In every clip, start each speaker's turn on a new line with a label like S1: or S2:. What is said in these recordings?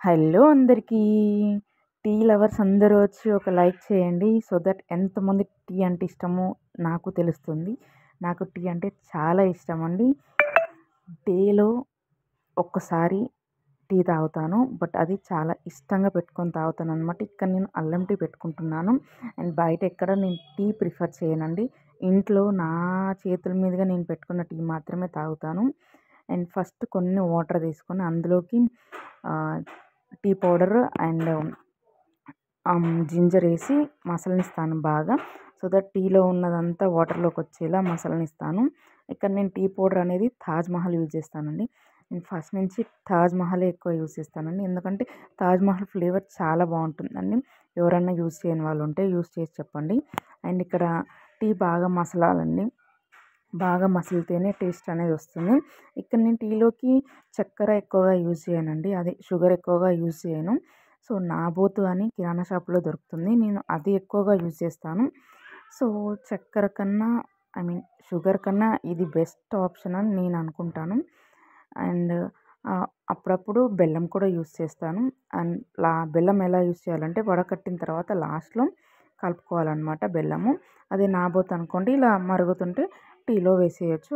S1: Hello అందరికీ. Tea lovers అందరూ వచ్చి ఒక లైక్ చేయండి. సో దట్ ఎంతమందికి టీ అంటే ఇష్టమో నాకు తెలుస్తుంది. నాకు టీ అంటే చాలా ఇష్టం అండి. డేలో ఒక్కసారి టీ తాగుతాను. బట్ అది చాలా ఇష్టంగా పెట్టుకొని తాగుతాను అనమాట. ఇక్కడ నేను అల్లం టీ పెట్టుకుంటున్నాను. అండ్ బయట ఎక్కడ నేను టీ ప్రిఫర్ చేయనండి. ఇంట్లో నా చేతుల మీదుగా నేను పెట్టుకున్న టీ మాత్రమే తాగుతాను. అండ్ ఫస్ట్ కొన్ని వాటర్ తీసుకొని అందులోకి టీ పౌడర్ అండ్ జింజర్ వేసి మసలనిస్తాను బాగా. సో దట్ టీలో ఉన్నదంతా వాటర్లోకి వచ్చేలా మసలనిస్తాను. ఇక్కడ నేను టీ పౌడర్ అనేది తాజ్ మహల్ యూజ్ చేస్తానండి. నేను ఫస్ట్ నుంచి తాజ్ మహలే ఎక్కువ యూజ్ చేస్తానండి. ఎందుకంటే తాజ్ మహల్ ఫ్లేవర్ చాలా బాగుంటుందండి. ఎవరన్నా యూజ్ చేయని వాళ్ళు ఉంటే యూజ్ చేసి చెప్పండి. అండ్ ఇక్కడ టీ బాగా మసలాలండి. బాగా మసిలితేనే టేస్ట్ అనేది వస్తుంది. ఇక్కడ నేను టీలోకి చక్కెర ఎక్కువగా యూజ్ చేయనండి. అదే షుగర్ ఎక్కువగా యూజ్ చేయను. సో నాబోతు అని కిరాణా షాప్లో దొరుకుతుంది. నేను అది ఎక్కువగా యూజ్ చేస్తాను. సో చక్కెర కన్నా షుగర్ కన్నా ఇది బెస్ట్ ఆప్షన్ అని నేను అనుకుంటాను. అండ్ అప్పుడప్పుడు బెల్లం కూడా యూజ్ చేస్తాను. అండ్ బెల్లం ఎలా యూజ్ చేయాలంటే వడకట్టిన తర్వాత లాస్ట్లో కలుపుకోవాలన్నమాట బెల్లము. అదే నాబోతు అనుకోండి ఇలా మరుగుతుంటే టీలో వేసేయచ్చు.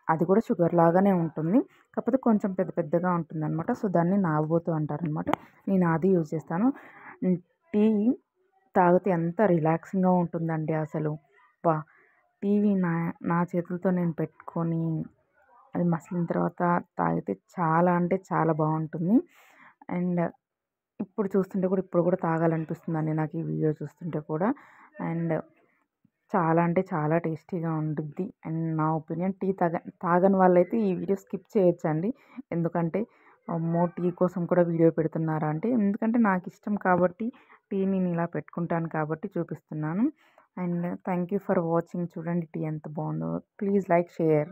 S1: అది కూడా షుగర్ లాగానే ఉంటుంది. కాకపోతే కొంచెం పెద్ద పెద్దగా ఉంటుందన్నమాట. సో దాన్ని నాబోతు అంటారనమాట. నేను అది యూజ్ చేస్తాను. టీ తాగితే ఎంత రిలాక్సింగ్గా ఉంటుందండి అసలు. టీ నా నా చేతులతో నేను పెట్టుకొని అది మసిలిన తర్వాత తాగితే చాలా అంటే చాలా బాగుంటుంది. అండ్ ఇప్పుడు కూడా తాగాలనిపిస్తుందండి నాకు ఈ వీడియో చూస్తుంటే కూడా. అండ్ చాలా అంటే చాలా టేస్టీగా ఉండుద్ది. అండ్ నా ఒపీనియన్ టీ తాగని వాళ్ళైతే ఈ వీడియో స్కిప్ చేయొచ్చండి. ఎందుకంటే అమ్మో టీ కోసం కూడా వీడియో పెడుతున్నారా అంటే, ఎందుకంటే నాకు ఇష్టం కాబట్టి టీ నేను ఇలా పెట్టుకుంటాను కాబట్టి చూపిస్తున్నాను. And thank you for watching. చూడండి టీ ఎంత బాగుందో. Please like, share.